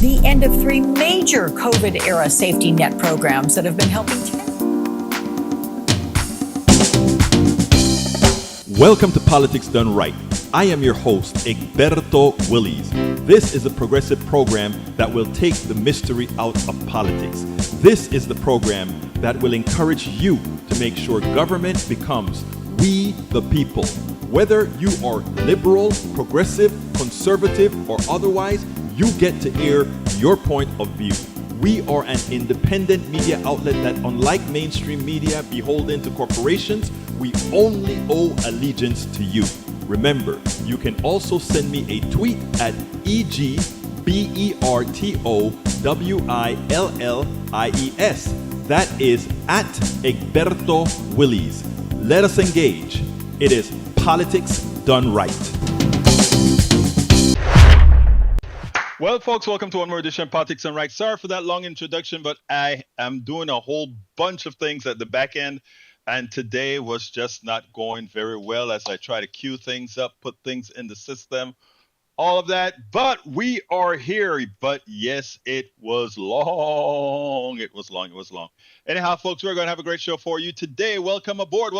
the end of 3 major COVID-era safety net programs that have been helping Welcome to Politics Done Right. I am your host, Egberto Willies. This is a progressive program that will take the mystery out of politics. This is the program that will encourage you to make sure government becomes we the people. Whether you are liberal, progressive, conservative, or otherwise, you get to air your point of view. We are an independent media outlet that, unlike mainstream media beholden to corporations, we only owe allegiance to you. Remember, you can also send me a tweet at EGBERTOWILLIES. That is at Egberto Willies. Let us engage. It is Politics Done Right. Well, folks, welcome to one more edition of Politics Done Right. Sorry for that long introduction, but I am doing a whole bunch of things at the back end. And today was just not going very well as I try to queue things up, put things in the system, all of that. But we are here. But yes, it was long. It was long. Anyhow, folks, we're going to have a great show for you today. Welcome aboard.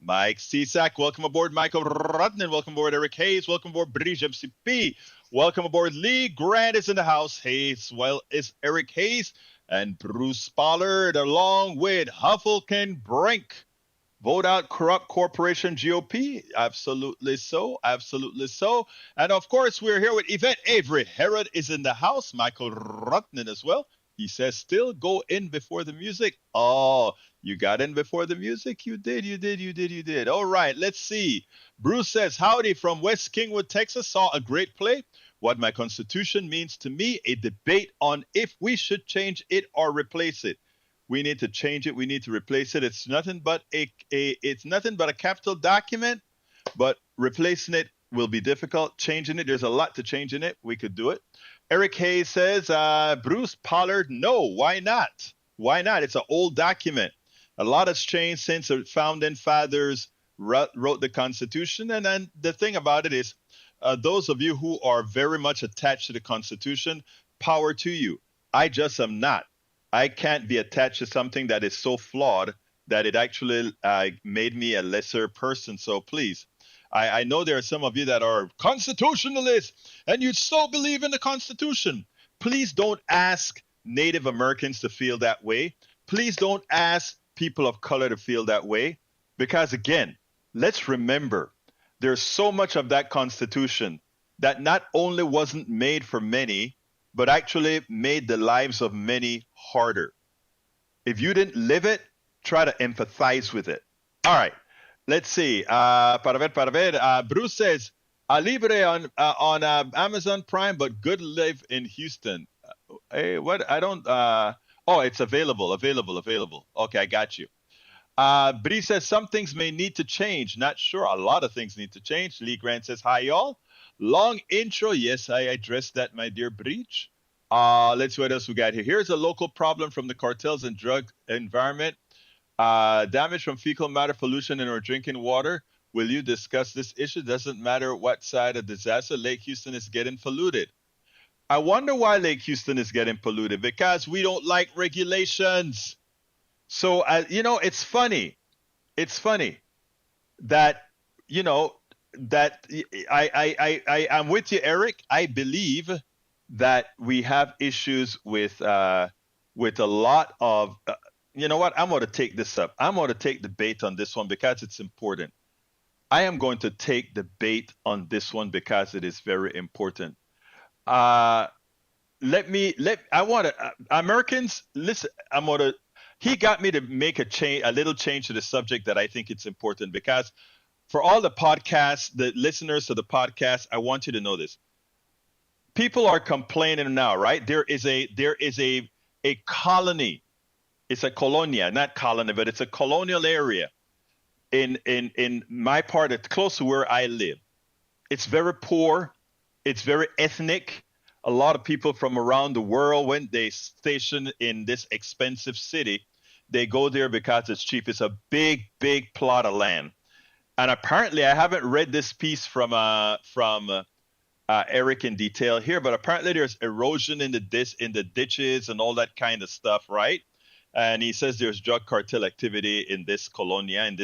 Mike Cisak. Welcome aboard, Michael Rudnan. Welcome aboard, Eric Hayes. Welcome aboard, British MCP. Welcome aboard, Lee Grant is in the house. Hayes, well, is Eric Hayes. And Bruce Pollard, along with Huffleton Brink. Vote out corrupt corporation GOP. Absolutely so. And of course, we're here with Yvette Avery. Herod is in the house. Michael Rutnan as well. He says, still go in before the music. Oh, you got in before the music? You did. All right, let's see. Bruce says, howdy from West Kingwood, Texas. Saw a great play. What my constitution means to me, a debate on if we should change it or replace it. We need to change it. We need to replace it. It's nothing but a capital document, but replacing it will be difficult. Changing it, there's a lot to change in it. We could do it. Eric Hayes says, Bruce Pollard, no, why not? Why not? It's an old document. A lot has changed since the founding fathers wrote the Constitution. And then the thing about it is, those of you who are very much attached to the Constitution, power to you. I just am not. I can't be attached to something that is so flawed that it actually made me a lesser person. So please, I know there are some of you that are constitutionalists and you so believe in the Constitution. Please don't ask Native Americans to feel that way. Please don't ask people of color to feel that way. Because again, let's remember, there's so much of that Constitution that not only wasn't made for many, but actually made the lives of many harder. If you didn't live it, try to empathize with it. All right, let's see. Bruce says, Libre on Amazon Prime, but good live in Houston. Hey, what? I don't. It's available. Okay, I got you. But he says some things may need to change. Not sure. A lot of things need to change. Lee Grant says, hi, y'all. Long intro. Yes, I addressed that, my dear Breach. Let's see what else we got here. Here's a local problem from the cartels and drug environment. Damage from fecal matter pollution in our drinking water. Will you discuss this issue? Doesn't matter what side of disaster. Lake Houston is getting polluted. I wonder why Lake Houston is getting polluted. Because we don't like regulations. So, it's funny. It's funny that, that I'm with you, Eric. I believe that we have issues with a lot of, you know what? I'm going to take this up. I'm going to take the bait on this one because it's important. I am going to take the bait on this one because it is very important. Americans, listen, he got me to make a little change to the subject that I think it's important because for all the podcasts, the listeners to the podcast, I want you to know this. People are complaining now, right? There is a colony. It's a colonia, not colony, but it's a colonial area in my part, it's close to where I live. It's very poor. It's very ethnic. A lot of people from around the world, when they station in this expensive city, they go there because it's cheap. It's a big, big plot of land. And apparently, I haven't read this piece from Eric in detail here, but apparently there's erosion in the ditches and all that kind of stuff, right? And he says there's drug cartel activity in this colonia, in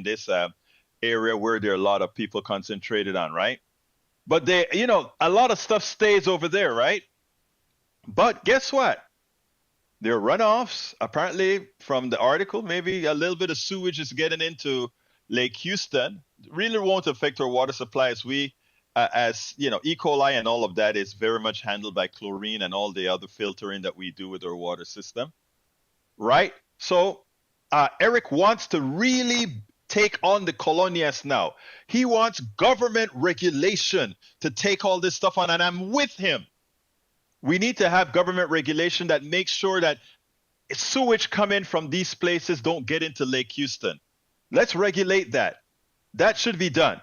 this area where there are a lot of people concentrated on, right? But a lot of stuff stays over there, right? But guess what? There are runoffs, apparently, from the article. Maybe a little bit of sewage is getting into Lake Houston. Really won't affect our water supply as E. coli and all of that is very much handled by chlorine and all the other filtering that we do with our water system, right? So Eric wants to really take on the colonias now. He wants government regulation to take all this stuff on, and I'm with him. We need to have government regulation that makes sure that sewage coming from these places don't get into Lake Houston. Let's regulate that. That should be done.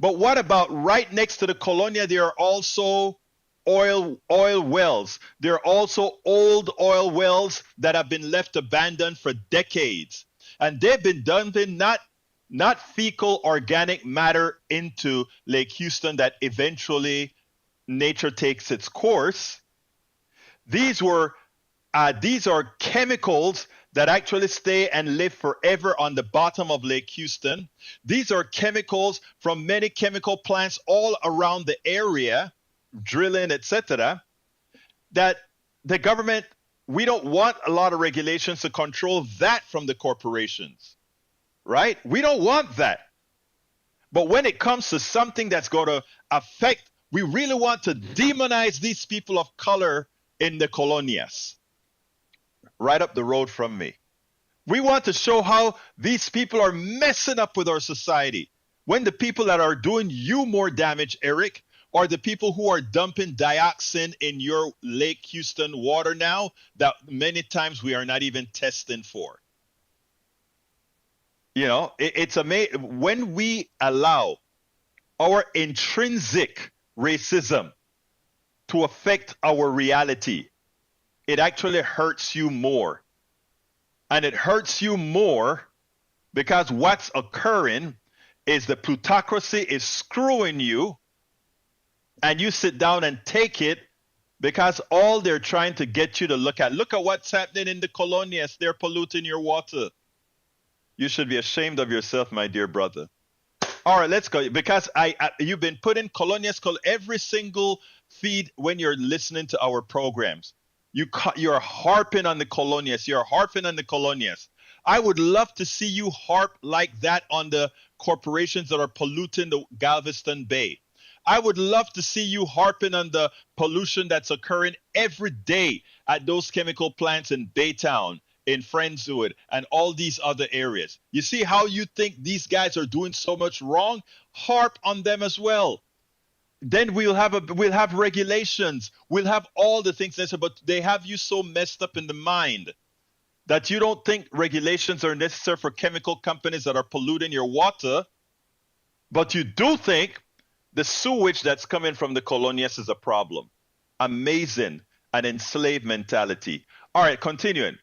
But what about right next to the colonia? There are also oil wells. There are also old oil wells that have been left abandoned for decades. And they've been dumping not fecal organic matter into Lake Houston that eventually nature takes its course. These are chemicals that actually stay and live forever on the bottom of Lake Houston. These are chemicals from many chemical plants all around the area, drilling, etc., that the government, we don't want a lot of regulations to control that from the corporations, right? We don't want that. But when it comes to something that's going to affect, we really want to demonize these people of color in the colonias, right up the road from me. We want to show how these people are messing up with our society. When the people that are doing you more damage, Eric, are the people who are dumping dioxin in your Lake Houston water now that many times we are not even testing for. It's amazing when we allow our intrinsic racism to affect our reality. It actually hurts you more. And it hurts you more because what's occurring is the plutocracy is screwing you, and you sit down and take it because all they're trying to get you to look at what's happening in the colonias. They're polluting your water. You should be ashamed of yourself, my dear brother. All right, let's go. Because you've been putting colonias every single feed when you're listening to our programs. You're harping on the colonias. You're harping on the colonias. I would love to see you harp like that on the corporations that are polluting the Galveston Bay. I would love to see you harping on the pollution that's occurring every day at those chemical plants in Baytown, in Friendswood, and all these other areas. You see how you think these guys are doing so much wrong? Harp on them as well. Then we'll have regulations. We'll have all the things necessary, but they have you so messed up in the mind that you don't think regulations are necessary for chemical companies that are polluting your water, but you do think the sewage that's coming from the colonias is a problem. Amazing. An enslaved mentality. All right, continuing.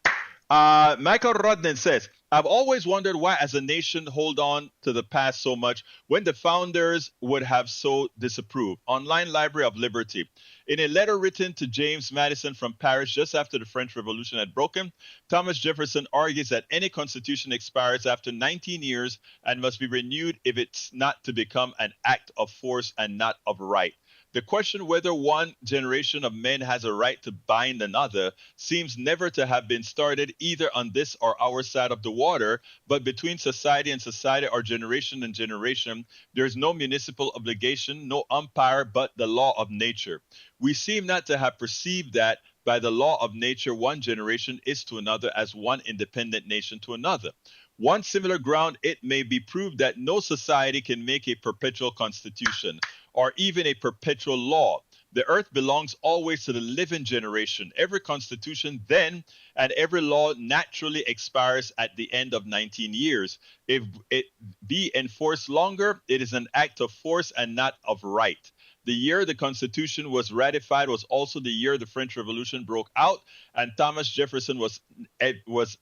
Michael Rodden says, I've always wondered why as a nation hold on to the past so much when the founders would have so disapproved. Online Library of Liberty. In a letter written to James Madison from Paris just after the French Revolution had broken, Thomas Jefferson argues that any constitution expires after 19 years and must be renewed if it's not to become an act of force and not of right. The question whether one generation of men has a right to bind another seems never to have been started either on this or our side of the water, but between society and society or generation and generation, there is no municipal obligation, no umpire, but the law of nature. We seem not to have perceived that by the law of nature, one generation is to another as one independent nation to another. One similar ground, it may be proved that no society can make a perpetual constitution or even a perpetual law. The earth belongs always to the living generation. Every constitution then and every law naturally expires at the end of 19 years. If it be enforced longer, it is an act of force and not of right. The year the Constitution was ratified was also the year the French Revolution broke out, and Thomas Jefferson was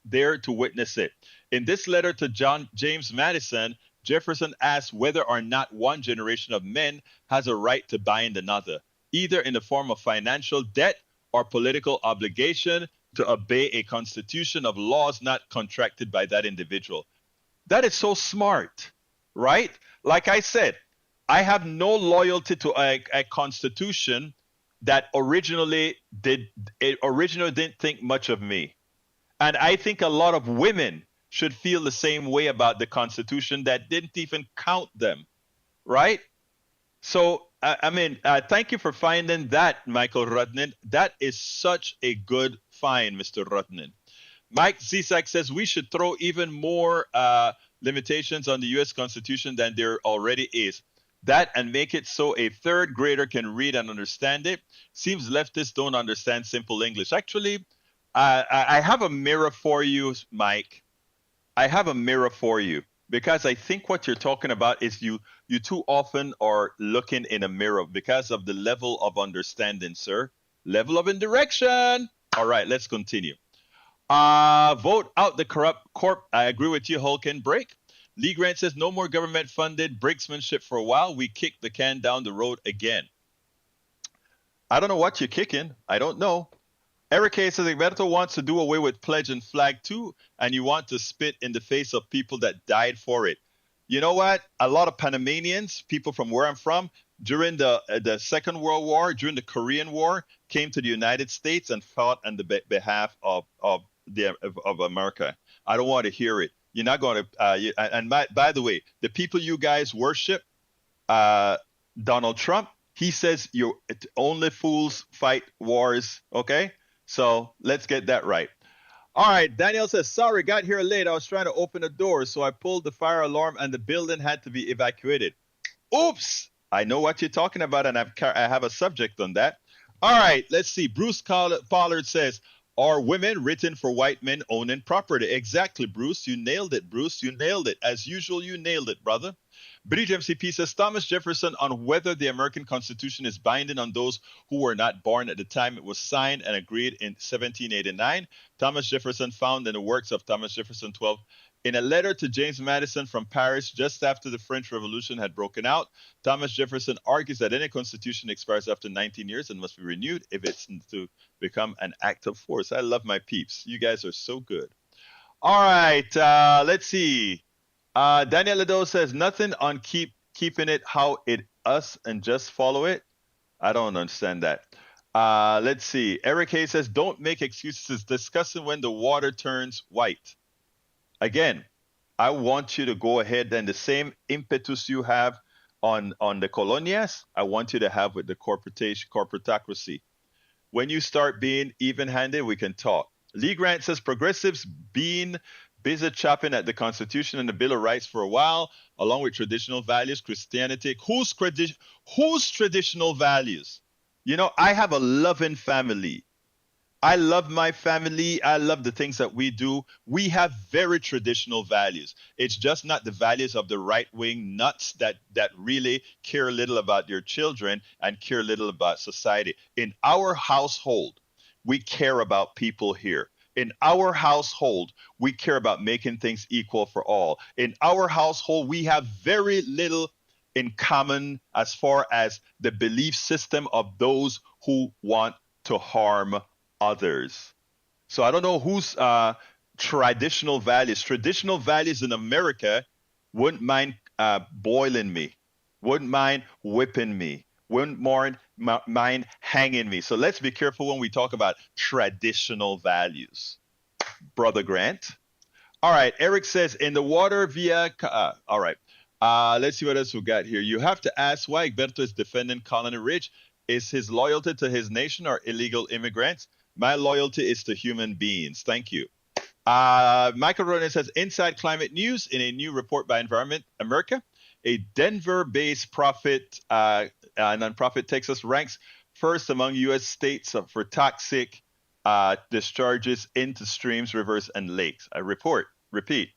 there to witness it. In this letter to James Madison, Jefferson asked whether or not one generation of men has a right to bind another, either in the form of financial debt or political obligation to obey a constitution of laws not contracted by that individual. That is so smart, right? Like I said, I have no loyalty to a constitution that originally didn't think much of me. And I think a lot of women should feel the same way about the Constitution that didn't even count them, right? So, thank you for finding that, Michael Rudnin. That is such a good find, Mr. Rudnin. Mike Zisak says we should throw even more limitations on the U.S. Constitution than there already is. That and make it so a third grader can read and understand it. Seems leftists don't understand simple English. Actually, I have a mirror for you, Mike. I have a mirror for you because I think what you're talking about is you too often are looking in a mirror because of the level of understanding, sir. Level of indirection. All right, let's continue. Vote out the corrupt corp. I agree with you, Hulk break. Lee Grant says no more government funded brinksmanship for a while. We kick the can down the road again. I don't know what you're kicking. I don't know. Eric Hayes says Egberto wants to do away with pledge and flag too, and you want to spit in the face of people that died for it. You know what? A lot of Panamanians, people from where I'm from, during the Second World War, during the Korean War, came to the United States and fought on the behalf of America. I don't want to hear it. You're not going to. And by the way, the people you guys worship, Donald Trump, he says only fools fight wars. Okay, so let's get that right. All right, Daniel says, sorry, got here late. I was trying to open the door, so I pulled the fire alarm and the building had to be evacuated. Oops, I know what you're talking about, and I have a subject on that. All right, let's see. Bruce Pollard says, are women written for white men owning property? Exactly, Bruce. You nailed it, Bruce. You nailed it. As usual, you nailed it, brother. Bridge MCP says Thomas Jefferson on whether the American Constitution is binding on those who were not born at the time it was signed and agreed in 1789. Thomas Jefferson found in the works of Thomas Jefferson 12 in a letter to James Madison from Paris just after the French Revolution had broken out. Thomas Jefferson argues that any constitution expires after 19 years and must be renewed if it's to become an act of force. I love my peeps. You guys are so good. All right, let's see. Daniel Ledo says nothing on keeping it how it us and just follow it. I don't understand that. Let's see. Eric Hayes says don't make excuses discussing when the water turns white. Again, I want you to go ahead and the same impetus you have on the colonias, I want you to have with the corporatocracy. When you start being even-handed, we can talk. Lee Grant says progressives being busy chopping at the Constitution and the Bill of Rights for a while, along with traditional values, Christianity. Whose traditional values? You know, I have a loving family. I love my family. I love the things that we do. We have very traditional values. It's just not the values of the right-wing nuts that really care little about their children and care little about society. In our household, we care about people here. In our household, we care about making things equal for all. In our household, we have very little in common as far as the belief system of those who want to harm others. So I don't know whose traditional values in America wouldn't mind boiling me, wouldn't mind whipping me, wouldn't mind hanging me. So let's be careful when we talk about traditional values. Brother Grant. All right. Eric says in the water via. All right. Let's see what else we got here. You have to ask why Egberto is defending Colony Ridge. Is his loyalty to his nation or illegal immigrants? My loyalty is to human beings. Thank you. Michael Ronan says, Inside Climate News, in a new report by Environment America, a Denver-based nonprofit Texas ranks first among U.S. states for toxic discharges into streams, rivers, and lakes. Repeat.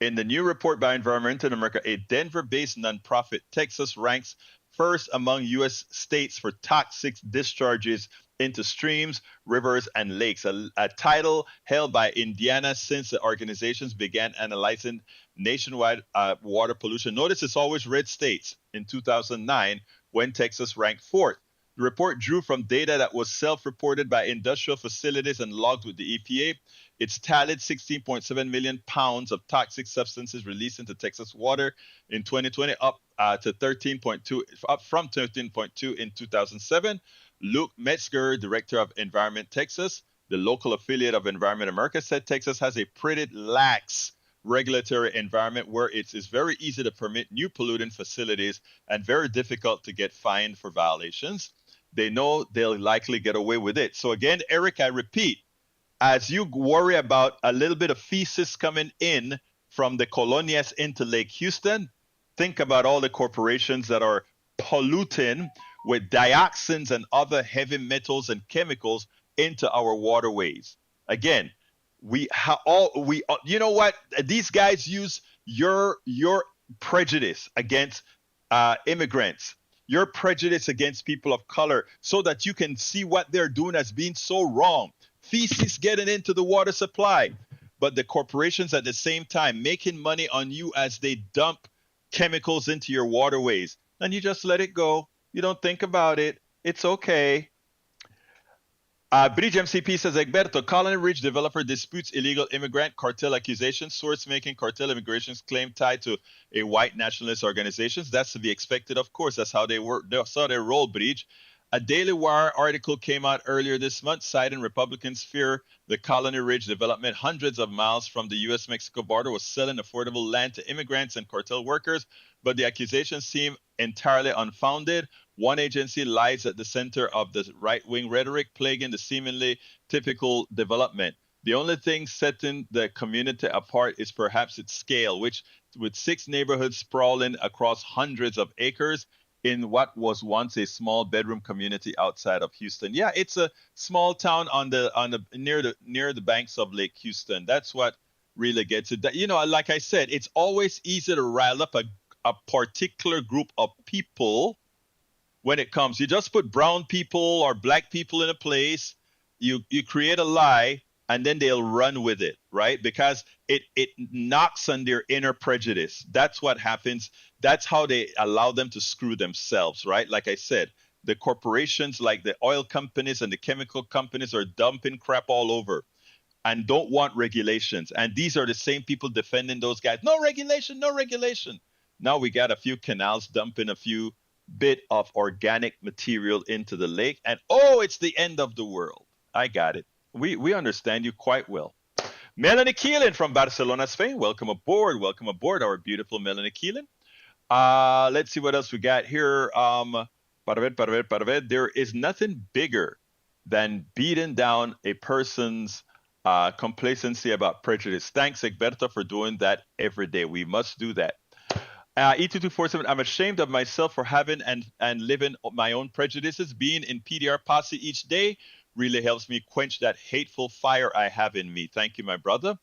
In the new report by Environment America, a Denver-based nonprofit Texas ranks first among U.S. states for toxic discharges into streams, rivers, and lakes, a title held by Indiana since the organizations began analyzing nationwide water pollution. Notice it's always red states in 2009 when Texas ranked fourth. The report drew from data that was self-reported by industrial facilities and logged with the EPA. It's tallied 16.7 million pounds of toxic substances released into Texas water in 2020, up from 13.2 in 2007. Luke Metzger, director of Environment Texas, the local affiliate of Environment America, said Texas has a pretty lax regulatory environment where it's very easy to permit new pollutant facilities and very difficult to get fined for violations. They know they'll likely get away with it. So again, Eric, I repeat, as you worry about a little bit of feces coming in from the colonias into Lake Houston, think about all the corporations that are polluting with dioxins and other heavy metals and chemicals into our waterways. Again, you know what? These guys use your prejudice against immigrants, your prejudice against people of color, so that you can see what they're doing as being so wrong. Feces getting into the water supply, but the corporations at the same time making money on you as they dump chemicals into your waterways, and you just let it go. You don't think about it. It's okay. Bridge MCP says, Egberto, Colony Ridge developer disputes illegal immigrant cartel accusations. Source making cartel immigration's claim tied to a white nationalist organizations. That's to be expected, of course. That's how they work. That's how they roll, Bridge. A Daily Wire article came out earlier this month citing Republicans fear the Colony Ridge development hundreds of miles from the U.S.-Mexico border was selling affordable land to immigrants and cartel workers, but the accusations seem entirely unfounded. One agency lies at the center of the right-wing rhetoric plaguing the seemingly typical development. The only thing setting the community apart is perhaps its scale, which with 6 neighborhoods sprawling across hundreds of acres in what was once a small bedroom community outside of Houston. Yeah, it's a small town near the banks of Lake Houston. That's what really gets it. You know, like I said, it's always easy to rile up a particular group of people when it comes. You just put brown people or black people in a place, you create a lie, and then they'll run with it, right? Because it knocks on their inner prejudice. That's what happens. That's how they allow them to screw themselves, right? Like I said, the corporations like the oil companies and the chemical companies are dumping crap all over and don't want regulations. And these are the same people defending those guys. No regulation, no regulation. Now we got a few canals dumping a few bit of organic material into the lake, and it's the end of the world. I got it. We understand you quite well. Melanie Keelan from Barcelona, Spain. Welcome aboard. Welcome aboard, our beautiful Melanie Keelan. Let's see what else we got here. Para ver. There is nothing bigger than beating down a person's complacency about prejudice. Thanks, Egberto, for doing that every day. We must do that. E2247, I'm ashamed of myself for having and living my own prejudices. Being in PDR Posse each day really helps me quench that hateful fire I have in me. Thank you, my brother.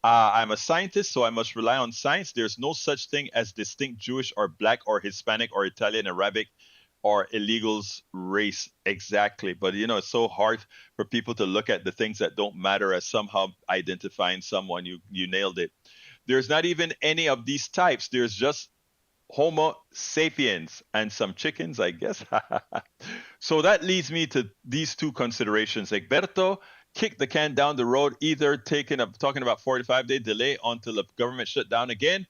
I'm a scientist, so I must rely on science. There's no such thing as distinct Jewish or black or Hispanic or Italian, Arabic, or illegals race. Exactly. But, you know, it's so hard for people to look at the things that don't matter as somehow identifying someone. You nailed it. There's not even any of these types. There's just Homo sapiens and some chickens, I guess. So that leads me to these two considerations. Egberto kicked the can down the road, either talking about 45-day delay until the government shut down again,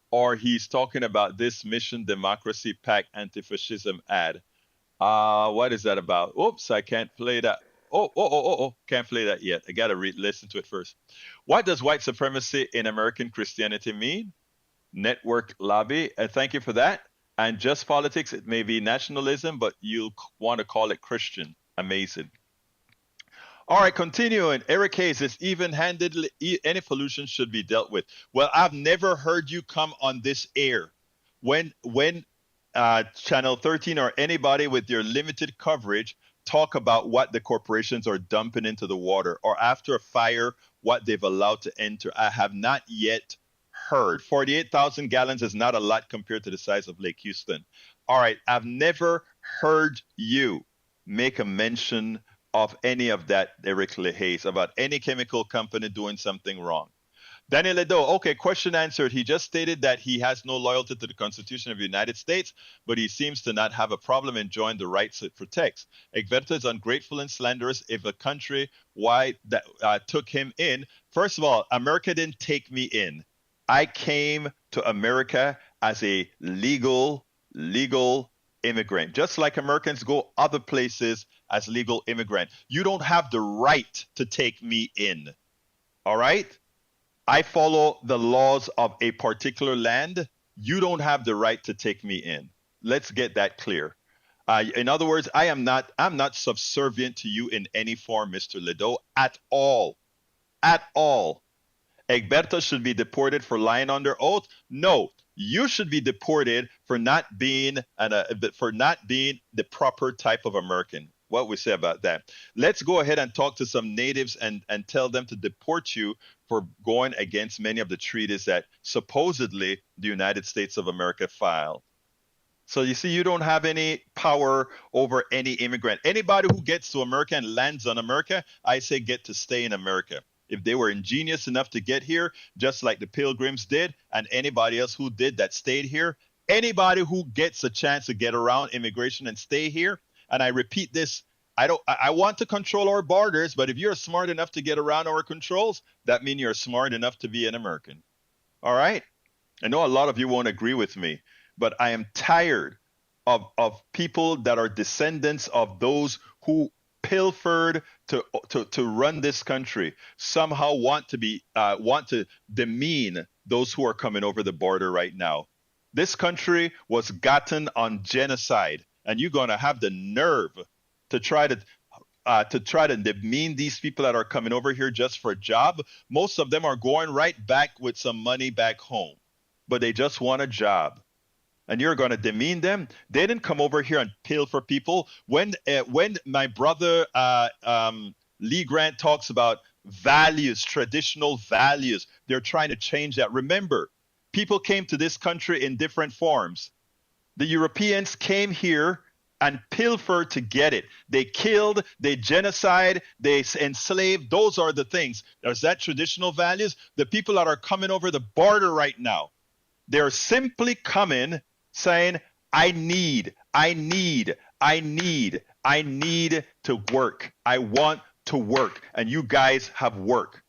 or he's talking about this Mission Democracy PAC anti-fascism ad. What is that about? Oops, I can't play that. Can't play that yet. I got to listen to it first. What does white supremacy in American Christianity mean? Network lobby. Thank you for that. And just politics, it may be nationalism, but you'll want to call it Christian. Amazing. All right, continuing. Eric Hayes says, even-handedly, any pollution should be dealt with. Well, I've never heard you come on this air when Channel 13 or anybody with your limited coverage talk about what the corporations are dumping into the water, or after a fire, what they've allowed to enter. I have not yet heard. 48,000 gallons is not a lot compared to the size of Lake Houston. All right, I've never heard you make a mention of any of that, Eric Hayes, about any chemical company doing something wrong. Daniel Ledo, okay, question answered. He just stated that he has no loyalty to the Constitution of the United States, but he seems to not have a problem enjoying the rights it protects. Egberto is ungrateful and slanderous if a country why that took him in. First of all, America didn't take me in. I came to America as a legal immigrant, just like Americans go other places as legal immigrant. You don't have the right to take me in. All right? I follow the laws of a particular land. You don't have the right to take me in. Let's get that clear. In other words, I'm not subservient to you in any form, Mr. Ledo, at all. At all. Egberto should be deported for lying under oath. No, you should be deported for not being the proper type of American. What we say about that? Let's go ahead and talk to some natives and tell them to deport you for going against many of the treaties that supposedly the United States of America filed. So you see, you don't have any power over any immigrant. Anybody who gets to America and lands on America, I say get to stay in America. If they were ingenious enough to get here, just like the Pilgrims did, and anybody else who did that stayed here, anybody who gets a chance to get around immigration and stay here, and I repeat this, I want to control our borders, but if you're smart enough to get around our controls, that means you're smart enough to be an American. All right? I know a lot of you won't agree with me, but I am tired of people that are descendants of those who pilfered to run this country somehow want to demean those who are coming over the border right now. This country was gotten on genocide, and you're going to have the nerve to try to demean these people that are coming over here just for a job. Most of them are going right back with some money back home, but they just want a job. And you're going to demean them. They didn't come over here and pilfer people. When my brother Lee Grant talks about values, traditional values, they're trying to change that. Remember, people came to this country in different forms. The Europeans came here and pilfered to get it. They killed, they genocide, they enslaved. Those are the things. There's that traditional values. The people that are coming over the border right now, they're simply coming saying, I need to work. I want to work. And you guys have work.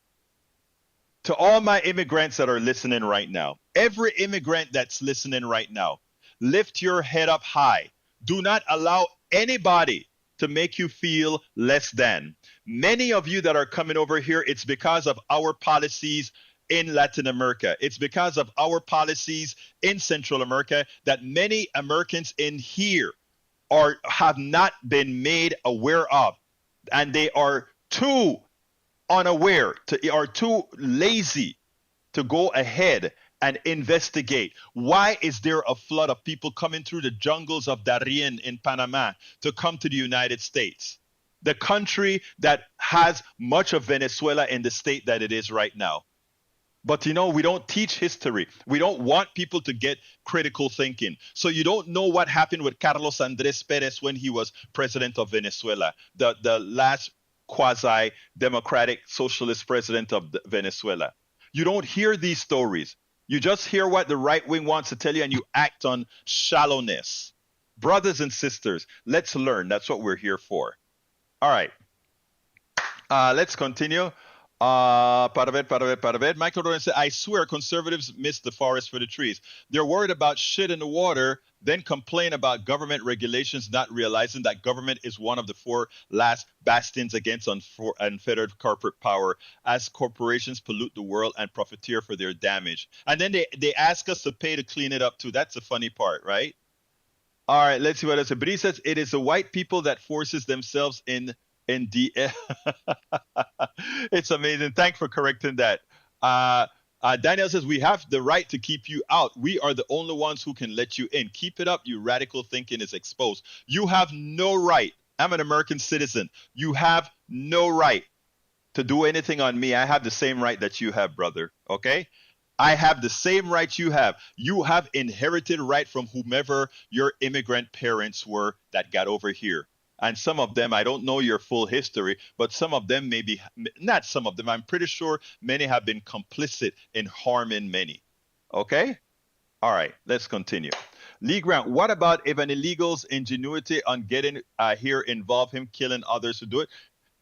To all my immigrants that are listening right now, every immigrant that's listening right now, lift your head up high. Do not allow anybody to make you feel less than. Many of you that are coming over here, it's because of our policies in Latin America. It's because of our policies in Central America that many Americans in here have not been made aware of. And they are too unaware, are too lazy to go ahead and investigate. Why is there a flood of people coming through the jungles of Darien in Panama to come to the United States? The country that has much of Venezuela in the state that it is right now. But you know, we don't teach history. We don't want people to get critical thinking. So you don't know what happened with Carlos Andrés Pérez when he was president of Venezuela, the last quasi-democratic socialist president of Venezuela. You don't hear these stories. You just hear what the right wing wants to tell you and you act on shallowness. Brothers and sisters, let's learn. That's what we're here for. All right. Let's continue. Michael Doran said, I swear conservatives miss the forest for the trees. They're worried about shit in the water, then complain about government regulations, not realizing that government is one of the four last bastions against unfettered corporate power as corporations pollute the world and profiteer for their damage. And then they ask us to pay to clean it up too. That's the funny part, right? All right, let's see what else. But he says, it is the white people that forces themselves in the It's amazing. Thanks for correcting that. Daniel says, we have the right to keep you out. We are the only ones who can let you in. Keep it up. Your radical thinking is exposed. You have no right. I'm an American citizen. You have no right to do anything on me. I have the same right that you have, brother. Okay? I have the same right you have. You have inherited right from whomever your immigrant parents were that got over here. And some of them, I don't know your full history, but some of them maybe, not some of them, I'm pretty sure many have been complicit in harming many. Okay? All right, let's continue. Lee Grant, what about if an illegal's ingenuity on getting here involve him killing others who do it?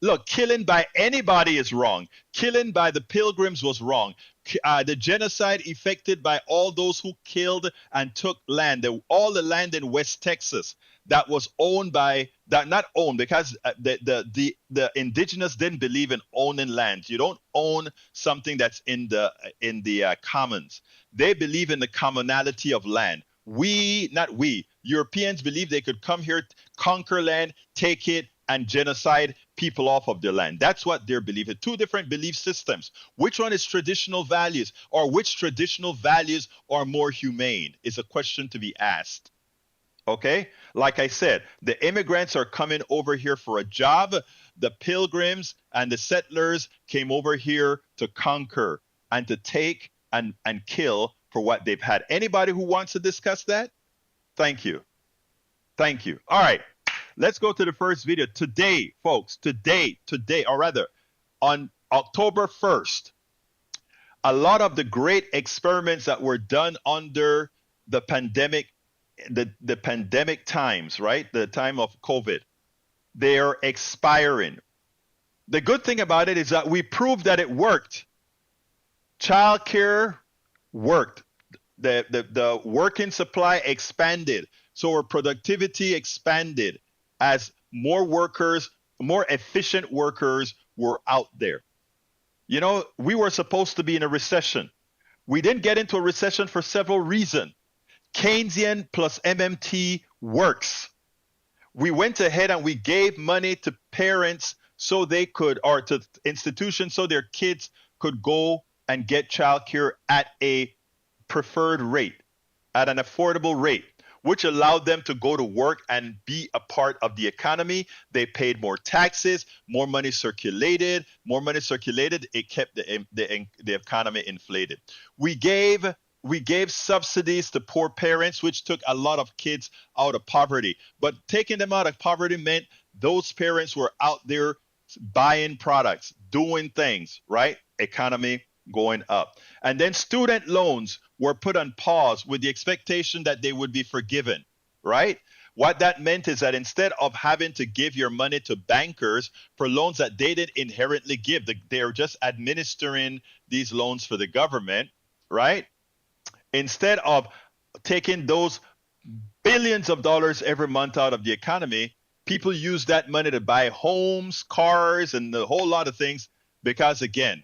Look, killing by anybody is wrong. Killing by the Pilgrims was wrong. The genocide effected by all those who killed and took land, all the land in West Texas that was owned by, that not owned, because the indigenous didn't believe in owning land. You don't own something that's in the commons. They believe in the commonality of land. Europeans believe they could come here, conquer land, take it, and genocide people off of their land. That's what they're believing. Two different belief systems. Which one is traditional values, or which traditional values are more humane, is a question to be asked. Okay? Like I said, the immigrants are coming over here for a job. The Pilgrims and the settlers came over here to conquer and to take and kill for what they've had. Anybody who wants to discuss that? Thank you. Thank you. All right. Let's go to the first video. Today, folks, or rather, on October 1st, a lot of the great experiments that were done under the pandemic, the pandemic times, right? The time of COVID, they are expiring. The good thing about it is that we proved that it worked. Childcare worked. The working supply expanded. So our productivity expanded as more workers, more efficient workers were out there. You know, we were supposed to be in a recession. We didn't get into a recession for several reasons. Keynesian plus MMT works. We went ahead and we gave money to parents so they could, or to institutions so their kids could go and get childcare at a preferred rate, at an affordable rate, which allowed them to go to work and be a part of the economy. They paid more taxes, more money circulated. It kept the economy inflated. We gave subsidies to poor parents, which took a lot of kids out of poverty. But taking them out of poverty meant those parents were out there buying products, doing things, right? Economy going up. And then student loans were put on pause with the expectation that they would be forgiven, right? What that meant is that instead of having to give your money to bankers for loans that they didn't inherently give, they're just administering these loans for the government, right? Instead of taking those billions of dollars every month out of the economy, people use that money to buy homes, cars, and a whole lot of things because, again,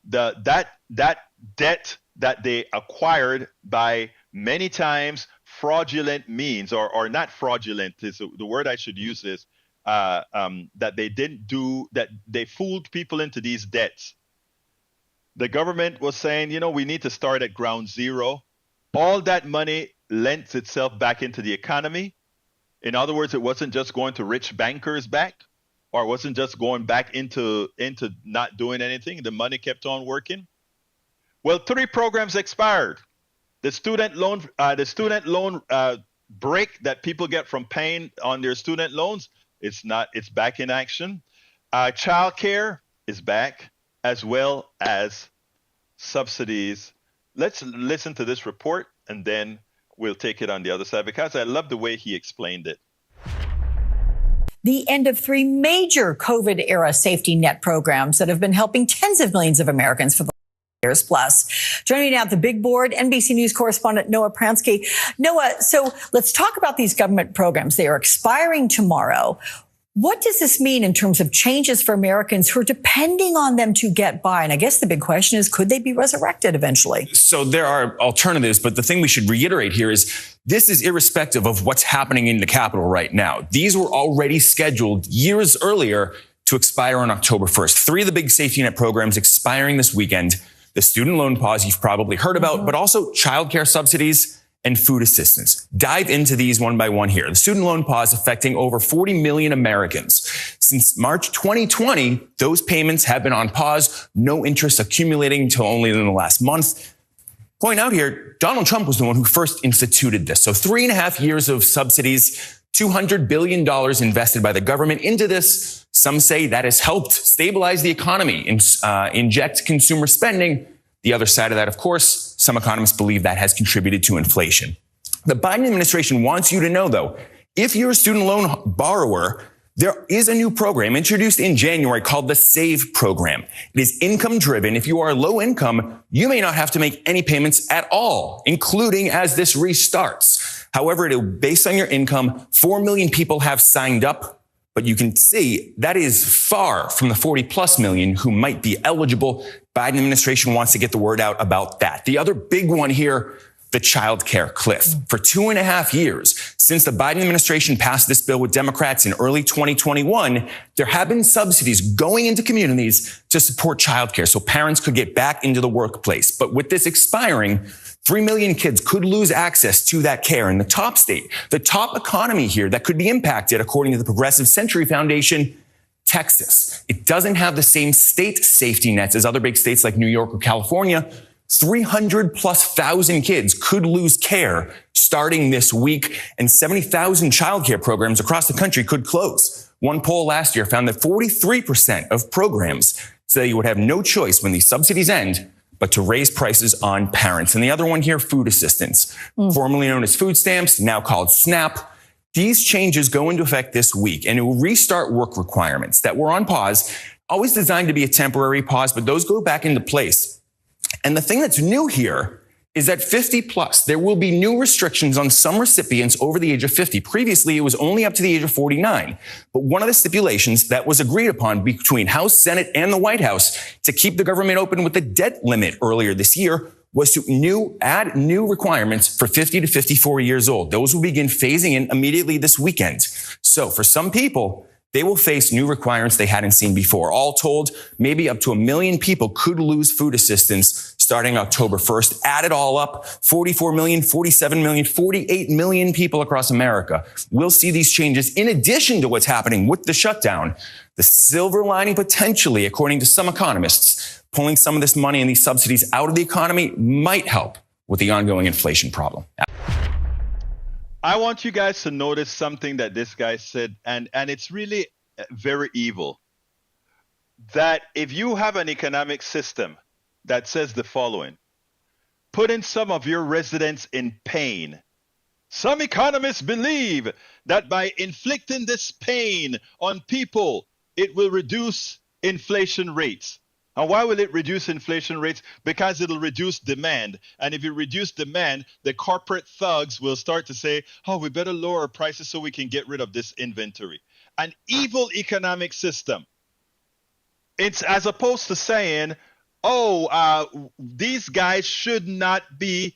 that debt that they acquired by many times fraudulent means, or not fraudulent is the word I should use is, that they didn't do, that they fooled people into these debts. The government was saying, you know, we need to start at ground zero. All that money lends itself back into the economy. In other words, it wasn't just going to rich bankers back, or it wasn't just going back into not doing anything. The money kept on working. Well, 3 programs expired. The student loan break that people get from paying on their student loans, it's back in action. Child care is back, as well as subsidies. Let's listen to this report, and then we'll take it on the other side, because I love the way he explained it. The end of 3 major COVID-era safety net programs that have been helping tens of millions of Americans for the years plus. Joining me now at the big board, NBC News correspondent Noah Pransky. Noah, so let's talk about these government programs. They are expiring tomorrow. What does this mean in terms of changes for Americans who are depending on them to get by? And I guess the big question is, could they be resurrected eventually? So there are alternatives, but the thing we should reiterate here is this is irrespective of what's happening in the Capitol right now. These were already scheduled years earlier to expire on October 1st. 3 of the big safety net programs expiring this weekend. The student loan pause you've probably heard about, but also childcare subsidies and food assistance. Dive into these one by one here. The student loan pause affecting over 40 million Americans. Since March 2020, those payments have been on pause, no interest accumulating until only in the last month. Point out here, Donald Trump was the one who first instituted this. So 3.5 years of subsidies $200 billion invested by the government into this. Some say that has helped stabilize the economy and inject consumer spending. The other side of that, of course, some economists believe that has contributed to inflation. The Biden administration wants you to know, though, if you're a student loan borrower, there is a new program introduced in January called the SAVE program. It is income driven. If you are low income, you may not have to make any payments at all, including as this restarts. However, it is based on your income. 4 million people have signed up, but you can see that is far from the 40 plus million who might be eligible. Biden administration wants to get the word out about that. The other big one here, the child care cliff. For 2.5 years, since the Biden administration passed this bill with Democrats in early 2021, there have been subsidies going into communities to support childcare so parents could get back into the workplace. But with this expiring, 3 million kids could lose access to that care. In the top state, the top economy here that could be impacted, according to the Progressive Century Foundation, Texas. It doesn't have the same state safety nets as other big states like New York or California. 300,000+ kids could lose care starting this week, and 70,000 childcare programs across the country could close. One poll last year found that 43% of programs say you would have no choice when these subsidies end but to raise prices on parents. And the other one here, food assistance, formerly known as food stamps, now called SNAP. These changes go into effect this week, and it will restart work requirements that were on pause, always designed to be a temporary pause, but those go back into place. And the thing that's new here is that 50 plus, there will be new restrictions on some recipients over the age of 50. Previously, it was only up to the age of 49. But one of the stipulations that was agreed upon between House, Senate, and the White House to keep the government open with the debt limit earlier this year was to add new requirements for 50 to 54 years old. Those will begin phasing in immediately this weekend. So for some people, they will face new requirements they hadn't seen before. All told, maybe up to 1 million people could lose food assistance starting October 1st. Add it all up, 44 million, 47 million, 48 million people across America will see these changes in addition to what's happening with the shutdown. The silver lining potentially, according to some economists, pulling some of this money and these subsidies out of the economy might help with the ongoing inflation problem. I want you guys to notice something that this guy said, and it's really very evil. That if you have an economic system that says the following, putting some of your residents in pain. Some economists believe that by inflicting this pain on people, it will reduce inflation rates. And why will it reduce inflation rates? Because it'll reduce demand. And if you reduce demand, the corporate thugs will start to say, oh, we better lower prices so we can get rid of this inventory. An evil economic system. It's as opposed to saying, these guys should not be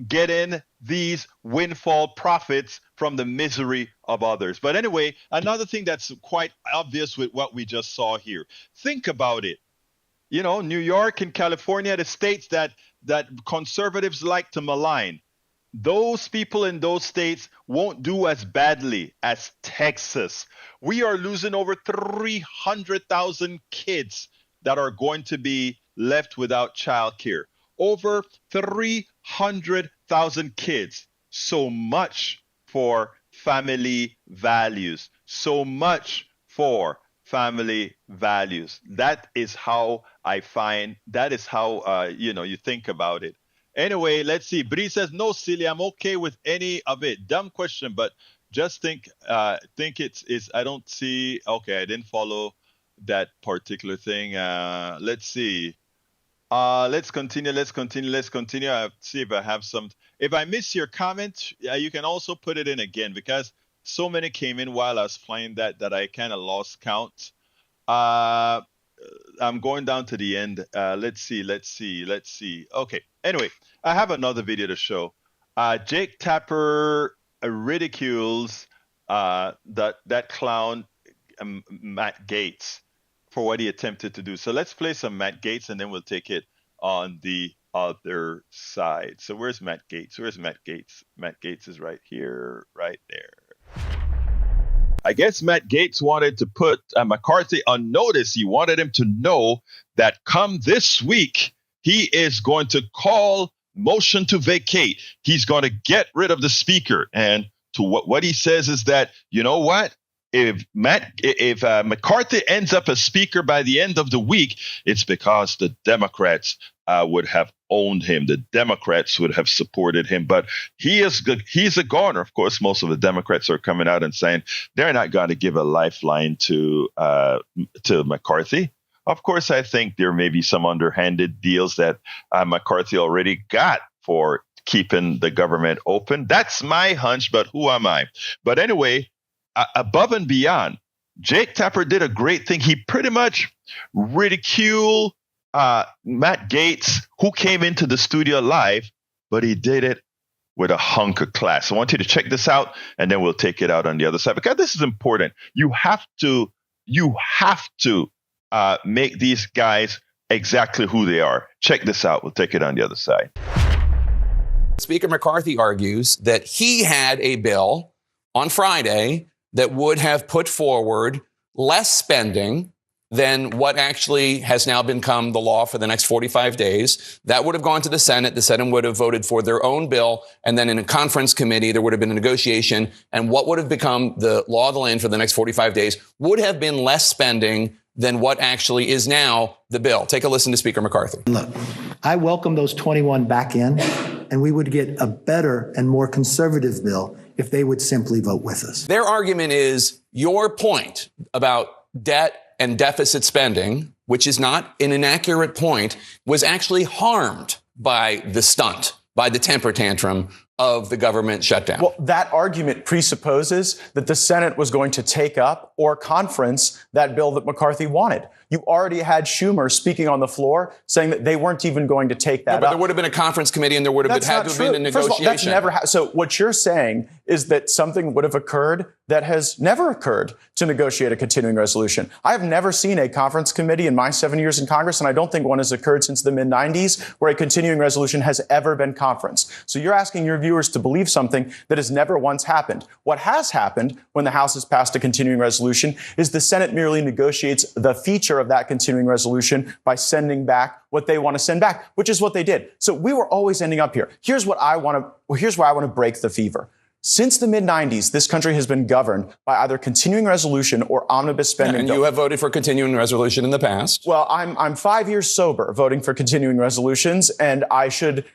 getting these windfall profits from the misery of others. But anyway, another thing that's quite obvious with what we just saw here. Think about it. You know, New York and California, the states that conservatives like to malign, those people in those states won't do as badly as Texas. We are losing over 300,000 kids that are going to be left without childcare. Over 300,000 kids. So much for family values. So much for family values. That is how I find, that is how, you think about it. Anyway, let's see. Bree says, no, silly, I'm okay with any of it. Dumb question, but just think it's, I don't see, okay, I didn't follow that particular thing. Let's see. Let's continue. I'll see if I have some. If I miss your comment, you can also put it in again because so many came in while I was playing that I kind of lost count. I'm going down to the end. Let's see. Okay. Anyway, I have another video to show. Jake Tapper ridicules that clown Matt Gaetz for what he attempted to do. So let's play some Matt Gaetz and then we'll take it on the other side. So where's Matt Gaetz? Matt Gaetz is right here, right there. I guess Matt Gaetz wanted to put McCarthy on notice. He wanted him to know that come this week, he is going to call motion to vacate. He's going to get rid of the speaker. And to what he says is that, you know what? If McCarthy ends up as speaker by the end of the week, it's because the Democrats would have owned him. The Democrats would have supported him. But he's a goner. Of course, most of the Democrats are coming out and saying they're not going to give a lifeline to McCarthy. Of course, I think there may be some underhanded deals that McCarthy already got for keeping the government open. That's my hunch, but who am I? But anyway, above and beyond, Jake Tapper did a great thing. He pretty much ridiculed Matt Gaetz, who came into the studio live, but he did it with a hunk of class. I want you to check this out, and then we'll take it out on the other side, because this is important. You have to make these guys exactly who they are. Check this out. We'll take it on the other side. Speaker McCarthy argues that he had a bill on Friday that would have put forward less spending than what actually has now become the law for the next 45 days. That would have gone to the Senate. The Senate would have voted for their own bill. And then in a conference committee, there would have been a negotiation. And what would have become the law of the land for the next 45 days would have been less spending than what actually is now the bill. Take a listen to Speaker McCarthy. Look, I welcome those 21 back in, and we would get a better and more conservative bill if they would simply vote with us. Their argument is your point about debt and deficit spending, which is not an inaccurate point, was actually harmed by the stunt, by the temper tantrum of the government shutdown. Well, that argument presupposes that the Senate was going to take up or conference that bill that McCarthy wanted. You already had Schumer speaking on the floor saying that they weren't even going to take that but up. there would have been a conference committee and there would have had to have been a negotiation. First of all, that's never so what you're saying is that something would have occurred that has never occurred to negotiate a continuing resolution. I have never seen a conference committee in my 7 years in Congress, and I don't think one has occurred since the mid-90s where a continuing resolution has ever been conferenced. So you're asking your viewers to believe something that has never once happened. What has happened when the House has passed a continuing resolution is the Senate merely negotiates the feature of that continuing resolution by sending back what they want to send back, which is what they did. So we were always ending up here. Here's why I want to break the fever. Since the mid-90s, this country has been governed by either continuing resolution or omnibus spending. And you have voted for continuing resolution in the past. Well, I'm 5 years sober voting for continuing resolutions, and I should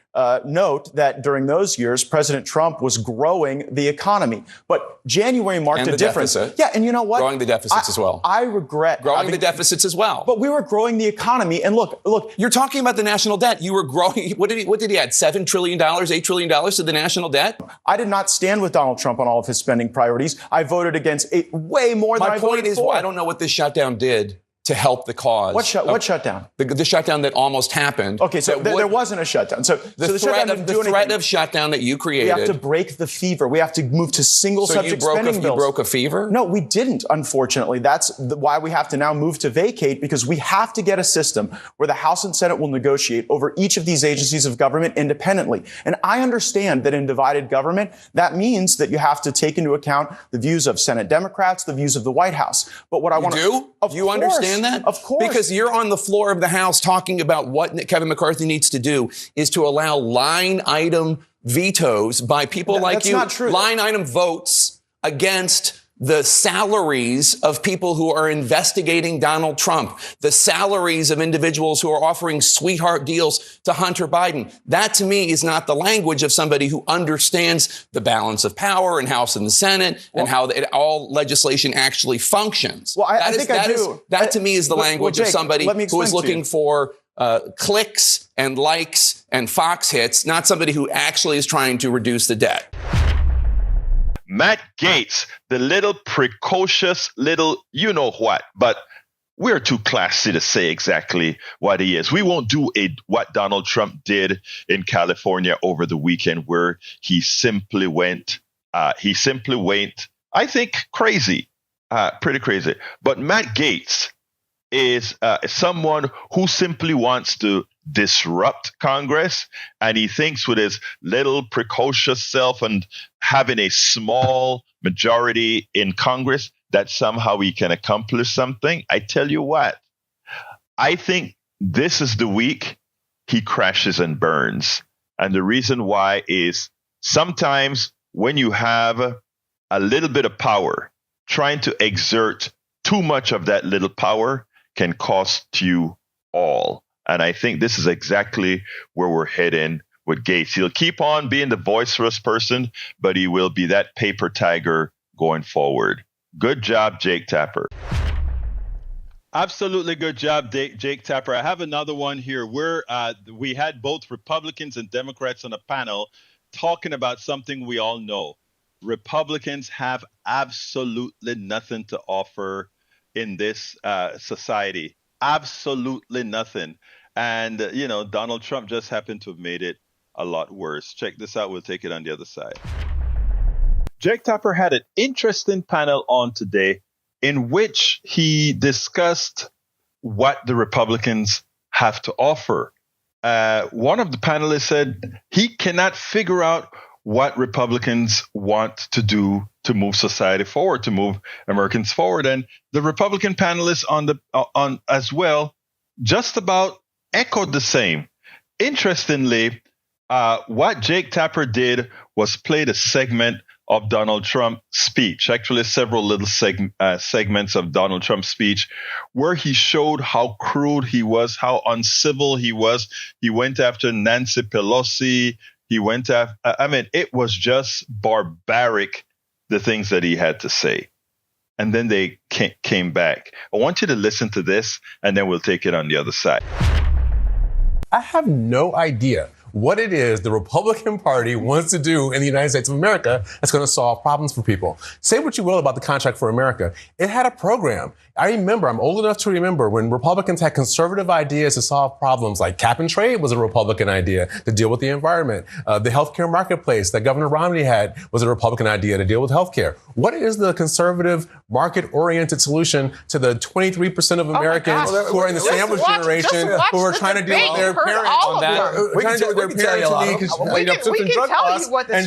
note that during those years, President Trump was growing the economy. But January marked a difference. Deficit. Yeah, and you know what? Growing the deficits as well. I regret growing the deficits as well. But we were growing the economy, and look. You're talking about the national debt. You were growing. What did he add? $7 trillion, $8 trillion to the national debt? I did not stand with Donald Trump on all of his spending priorities. I voted against way more than I voted for. My point is, I don't know what this shutdown did to help the cause. What shutdown? The shutdown that almost happened. Okay, so there wasn't a shutdown. So the threat of shutdown that you created. We have to break the fever. We have to move to single subject spending bills. You broke a fever? No, we didn't, unfortunately. That's why we have to now move to vacate, because we have to get a system where the House and Senate will negotiate over each of these agencies of government independently. And I understand that in divided government, that means that you have to take into account the views of Senate Democrats, the views of the White House. But what I want to do? You understand that? Of course. Because you're on the floor of the House talking about what Kevin McCarthy needs to do is to allow line item vetoes by people like you. That's not true. Line item votes against the salaries of people who are investigating Donald Trump, the salaries of individuals who are offering sweetheart deals to Hunter Biden. That, to me, is not the language of somebody who understands the balance of power in House and the Senate and how all legislation actually functions. Well, I think I do. That, to me, is the language of somebody who is looking for clicks and likes and Fox hits, not somebody who actually is trying to reduce the debt. Matt Gaetz, the little precocious little you know what, but we're too classy to say exactly what he is. We won't do what Donald Trump did in California over the weekend, where he simply went, I think, crazy, pretty crazy. But Matt Gaetz is someone who simply wants to disrupt Congress, and he thinks with his little precocious self and having a small majority in Congress that somehow he can accomplish something. I tell you what, I think this is the week he crashes and burns. And the reason why is sometimes when you have a little bit of power, trying to exert too much of that little power can cost you all. And I think this is exactly where we're heading with Gates. He'll keep on being the boisterous person, but he will be that paper tiger going forward. Good job, Jake Tapper. Absolutely good job, Jake Tapper. I have another one here where we had both Republicans and Democrats on a panel talking about something we all know. Republicans have absolutely nothing to offer in this society. Absolutely nothing. And, Donald Trump just happened to have made it a lot worse. Check this out. We'll take it on the other side. Jake Tapper had an interesting panel on today in which he discussed what the Republicans have to offer. One of the panelists said he cannot figure out what Republicans want to do to move society forward, to move Americans forward. And the Republican panelists on as well just about echoed the same. Interestingly, what Jake Tapper did was play the segment of Donald Trump's speech, actually several little segments of Donald Trump's speech, where he showed how crude he was, how uncivil he was. He went after Nancy Pelosi. He went after, it was just barbaric, the things that he had to say. And then they came back. I want you to listen to this, and then we'll take it on the other side. I have no idea what it is the Republican Party wants to do in the United States of America that's going to solve problems for people. Say what you will about the Contract for America. It had a program. I'm old enough to remember when Republicans had conservative ideas to solve problems like cap and trade was a Republican idea to deal with the environment. The healthcare marketplace that Governor Romney had was a Republican idea to deal with healthcare. What is the conservative market-oriented solution to the 23% of Americans who are in the sandwich generation who are trying to deal with their parents on that? And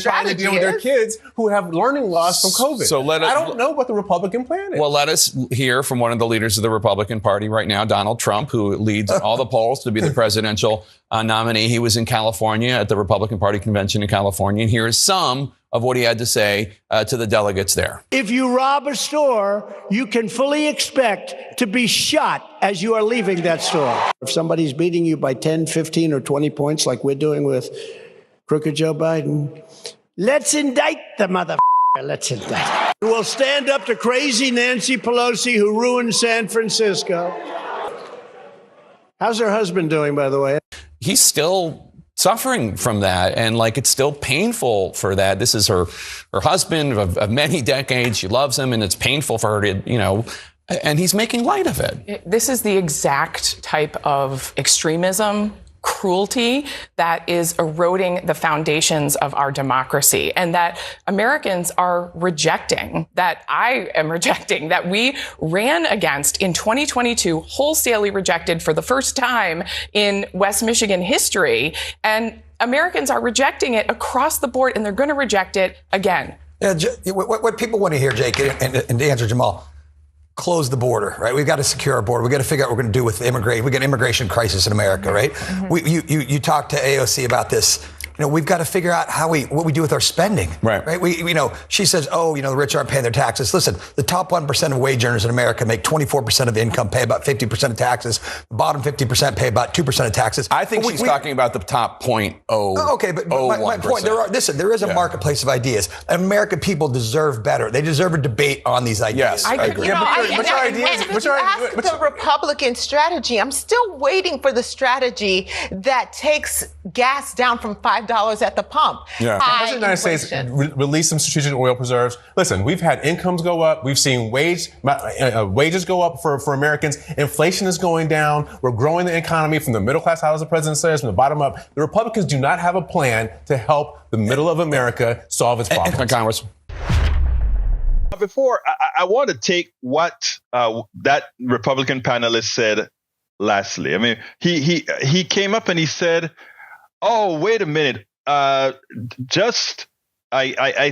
trying to deal with their kids who have learning loss from COVID. So I don't know what the Republican plan is. Well, let us hear from one of the leaders of the Republican Party right now, Donald Trump, who leads all the polls to be the presidential nominee. He was in California at the Republican Party convention in California. And here is some of what he had to say to the delegates there. If you rob a store, you can fully expect to be shot as you are leaving that store. If somebody's beating you by 10, 15, or 20 points like we're doing with crooked Joe Biden, let's indict the motherfucker. Let's indict. We'll stand up to crazy Nancy Pelosi who ruined San Francisco. How's her husband doing, by the way? He's still suffering from that. And it's still painful for that. This is her husband of many decades. She loves him and it's painful for her to, and he's making light of it. This is the exact type of extremism, cruelty that is eroding the foundations of our democracy and that Americans are rejecting, that I am rejecting, that we ran against in 2022, wholesalely rejected for the first time in West Michigan history. And Americans are rejecting it across the board, and they're going to reject it again. Yeah, what people want to hear, Jake, and to answer Jamal, close the border, right? We've got to secure our border. We've got to figure out what we're going to do with immigration. We got an immigration crisis in America, right? Mm-hmm. You talked to AOC about this. We've got to figure out what we do with our spending, right? She says, the rich aren't paying their taxes. Listen, the top 1% of wage earners in America make 24% of the income, pay about 50% of taxes. The bottom 50% pay about 2% of taxes. I think she's talking about the top 0.0. Okay, but my point, there is a marketplace of ideas. American people deserve better. They deserve a debate on these ideas. Yes, I agree. What's the Republican strategy? I'm still waiting for the strategy that takes gas down from $5 at the pump. Yeah. The President of the United States released some strategic oil preserves. Listen, we've had incomes go up. We've seen wages go up for Americans. Inflation is going down. We're growing the economy from the middle class, how does the president say, from the bottom up. The Republicans do not have a plan to help the middle of America solve its problems. Congress. Before, I want to take what that Republican panelist said lastly. He came up and he said, oh, wait a minute. I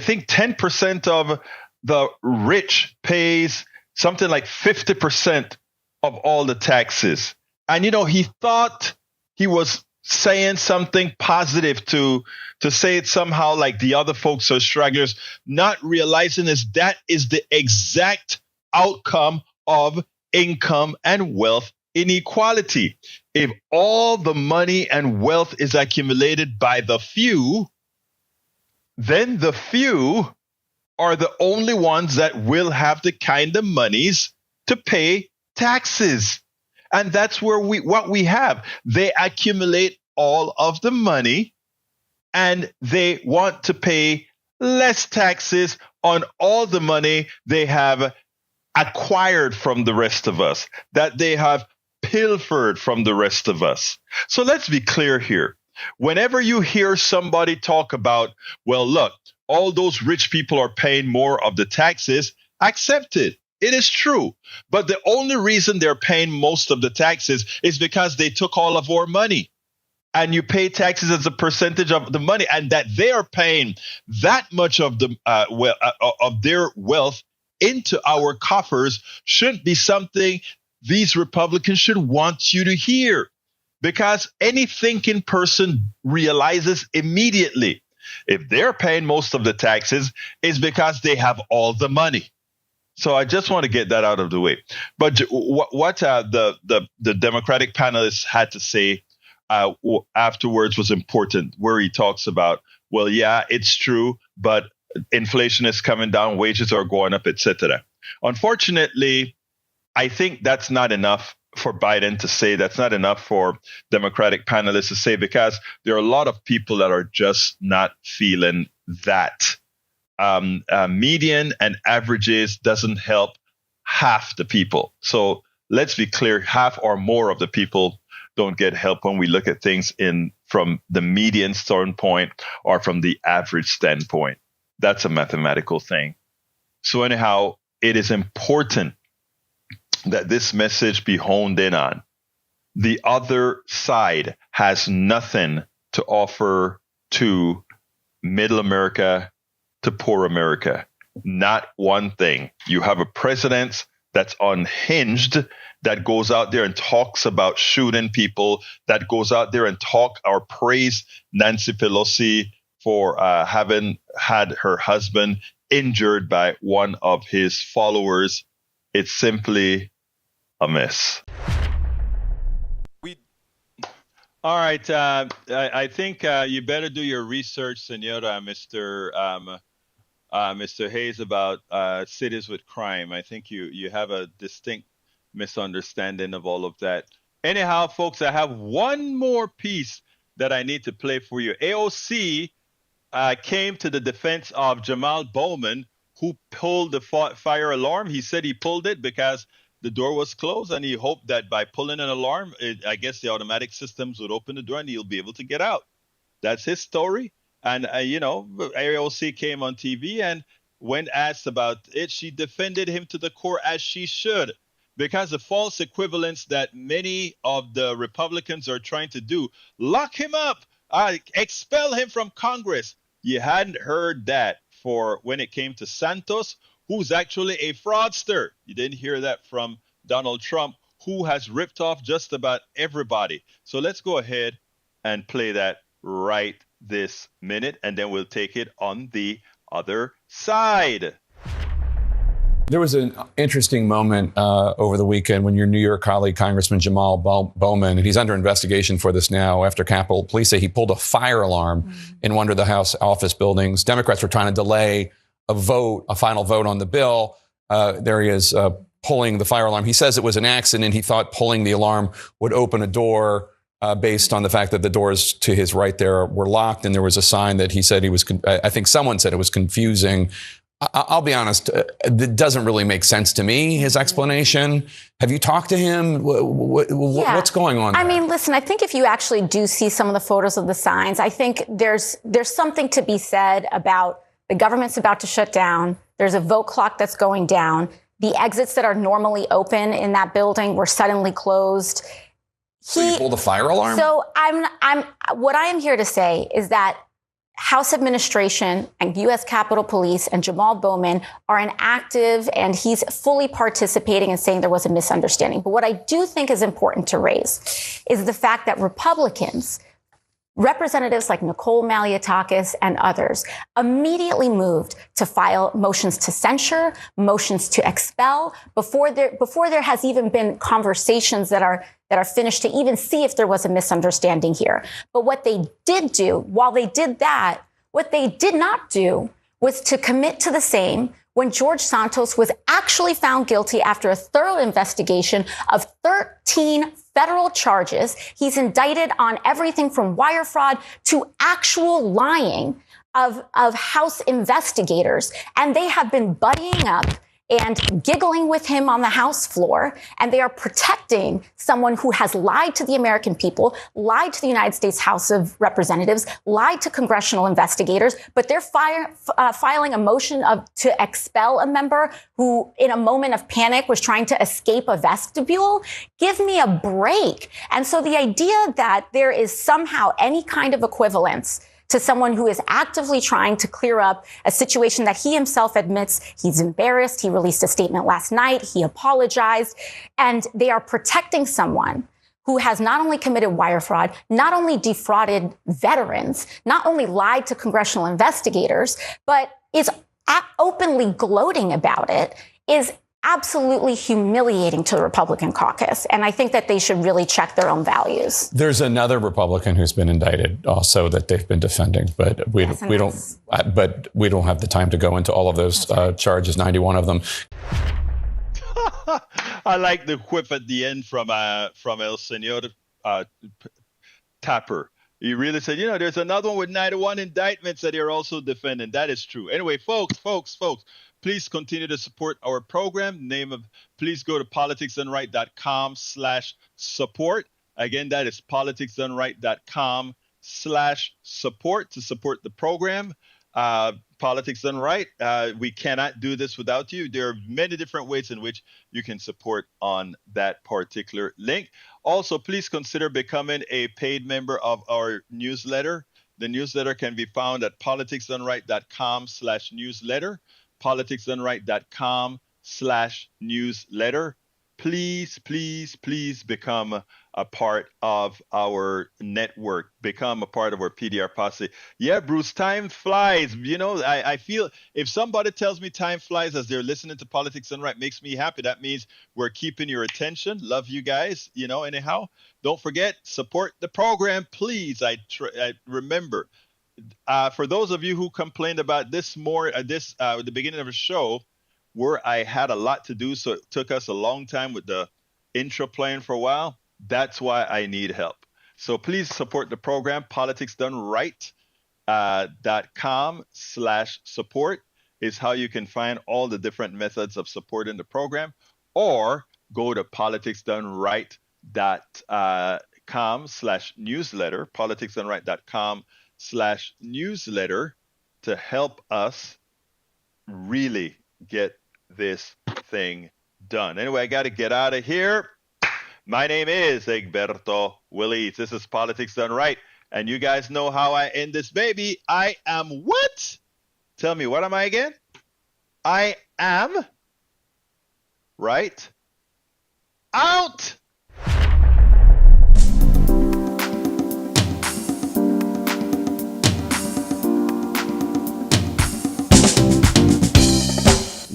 think 10% of the rich pays something like 50% of all the taxes. And, he thought he was saying something positive to say it somehow like the other folks are stragglers, not realizing that is the exact outcome of income and wealth inequality. If all the money and wealth is accumulated by the few, then the few are the only ones that will have the kind of monies to pay taxes. And that's where what we have. They accumulate all of the money and they want to pay less taxes on all the money they have acquired from the rest of us, that they have pilfered from the rest of us. So let's be clear here. Whenever you hear somebody talk about, well, look, all those rich people are paying more of the taxes, accept it. It is true. But the only reason they're paying most of the taxes is because they took all of our money. And you pay taxes as a percentage of the money, and that they are paying that much of the of their wealth into our coffers shouldn't be something these Republicans should want you to hear, because any thinking person realizes immediately if they're paying most of the taxes is because they have all the money. So I just want to get that out of the way. But what the Democratic panelists had to say afterwards was important, where he talks about, well, yeah, it's true, but inflation is coming down, wages are going up, etc. Unfortunately, I think that's not enough for Biden to say. That's not enough for Democratic panelists to say, because there are a lot of people that are just not feeling that. Median and averages doesn't help half the people. So let's be clear, half or more of the people don't get help when we look at things from the median standpoint or from the average standpoint. That's a mathematical thing. So anyhow, it is important that this message be honed in on. The other side has nothing to offer to middle America, to poor America. Not one thing. You have a president that's unhinged, that goes out there and talks about shooting people, that goes out there and praise Nancy Pelosi for having had her husband injured by one of his followers. It's simply a mess. All right. I think you better do your research, Senora, Mr. Hayes, about cities with crime. I think you have a distinct misunderstanding of all of that. Anyhow, folks, I have one more piece that I need to play for you. AOC came to the defense of Jamal Bowman, who pulled the fire alarm. He said he pulled it because the door was closed, and he hoped that by pulling an alarm, I guess the automatic systems would open the door and he'll be able to get out. That's his story. And, AOC came on TV, and when asked about it, she defended him to the core, as she should, because the false equivalence that many of the Republicans are trying to do, lock him up, expel him from Congress. You hadn't heard that for when it came to Santos, who's actually a fraudster. You didn't hear that from Donald Trump, who has ripped off just about everybody. So let's go ahead and play that right this minute, and then we'll take it on the other side. There was an interesting moment over the weekend when your New York colleague, Congressman Jamal Bowman, and he's under investigation for this now after Capitol Police say he pulled a fire alarm in one of the House office buildings. Democrats were trying to delay a final vote on the bill. There he is pulling the fire alarm. He says it was an accident. He thought pulling the alarm would open a door based on the fact that the doors to his right there were locked. And there was a sign that he said I think someone said it was confusing. I'll be honest, it doesn't really make sense to me, his explanation. Have you talked to him? What's going on there? I mean, listen, I think if you actually do see some of the photos of the signs, I think there's something to be said about the government's about to shut down. There's a vote clock that's going down. The exits that are normally open in that building were suddenly closed. So you pulled the fire alarm? So what I am here to say is that House administration and U.S. Capitol Police and Jamal Bowman are an active, and he's fully participating in saying there was a misunderstanding. But what I do think is important to raise is the fact that Republicans representatives like Nicole Maliotakis and others immediately moved to file motions to censure, motions to expel before there has even been conversations that are finished to even see if there was a misunderstanding here. But what they did do, while they did that, what they did not do was to commit to the same when George Santos was actually found guilty after a thorough investigation of 13 federal charges. He's indicted on everything from wire fraud to actual lying of House investigators. And they have been buddying up and giggling with him on the House floor. And they are protecting someone who has lied to the American people, lied to the United States House of Representatives, lied to congressional investigators. But they're filing a motion to expel a member who, in a moment of panic, was trying to escape a vestibule. Give me a break. And so the idea that there is somehow any kind of equivalence to someone who is actively trying to clear up a situation that he himself admits he's embarrassed. He released a statement last night. He apologized. And they are protecting someone who has not only committed wire fraud, not only defrauded veterans, not only lied to congressional investigators, but is openly gloating about it, is absolutely humiliating to the Republican caucus. And I think that they should really check their own values. There's another Republican who's been indicted also that they've been defending, but we don't have the time to go into all of those charges, 91 of them. I like the quip at the end from El Señor Tapper. He really said, there's another one with 91 indictments that you're also defending. That is true. Anyway, folks, please continue to support our program. Please go to politicsdoneright.com/support. Again, that is politicsdoneright.com/support to support the program. Politics Done Right. We cannot do this without you. There are many different ways in which you can support on that particular link. Also, please consider becoming a paid member of our newsletter. The newsletter can be found at politicsdoneright.com/newsletter. politicsdoneright.com/newsletter. Please become a part of our network. Become a part of our PDR posse. Yeah, Bruce, time flies. I feel if somebody tells me time flies as they're listening to Politics Done Right, makes me happy. That means we're keeping your attention. Love you guys. Anyhow, don't forget, support the program, please. I remember. For those of you who complained about this more, at the beginning of the show, where I had a lot to do, so it took us a long time with the intro playing for a while. That's why I need help. So please support the program. politicsdoneright.com/support is how you can find all the different methods of supporting the program, or go to politicsdoneright.com/newsletter, politicsdoneright.com/newsletter to help us really get this thing done. Anyway, I got to get out of here. My name is Egberto Willies. This is Politics Done Right. And you guys know how I end this baby. I am what? Tell me, what am I again? I am right out.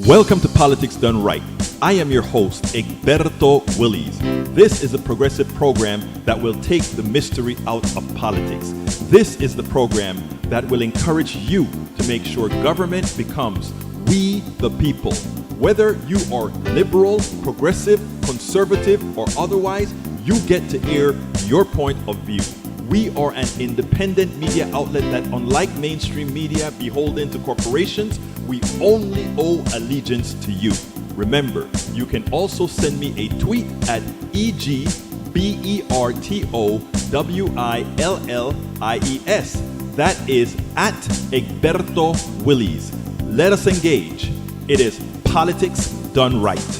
Welcome to Politics Done Right. I am your host, Egberto Willies. This is a progressive program that will take the mystery out of politics. This is the program that will encourage you to make sure government becomes we the people. Whether you are liberal, progressive, conservative, or otherwise, you get to air your point of view. We are an independent media outlet that, unlike mainstream media beholden to corporations, we only owe allegiance to you. Remember, you can also send me a tweet at EGBERTOWILLIES. That is at Egberto Willies. Let us engage. It is Politics Done Right.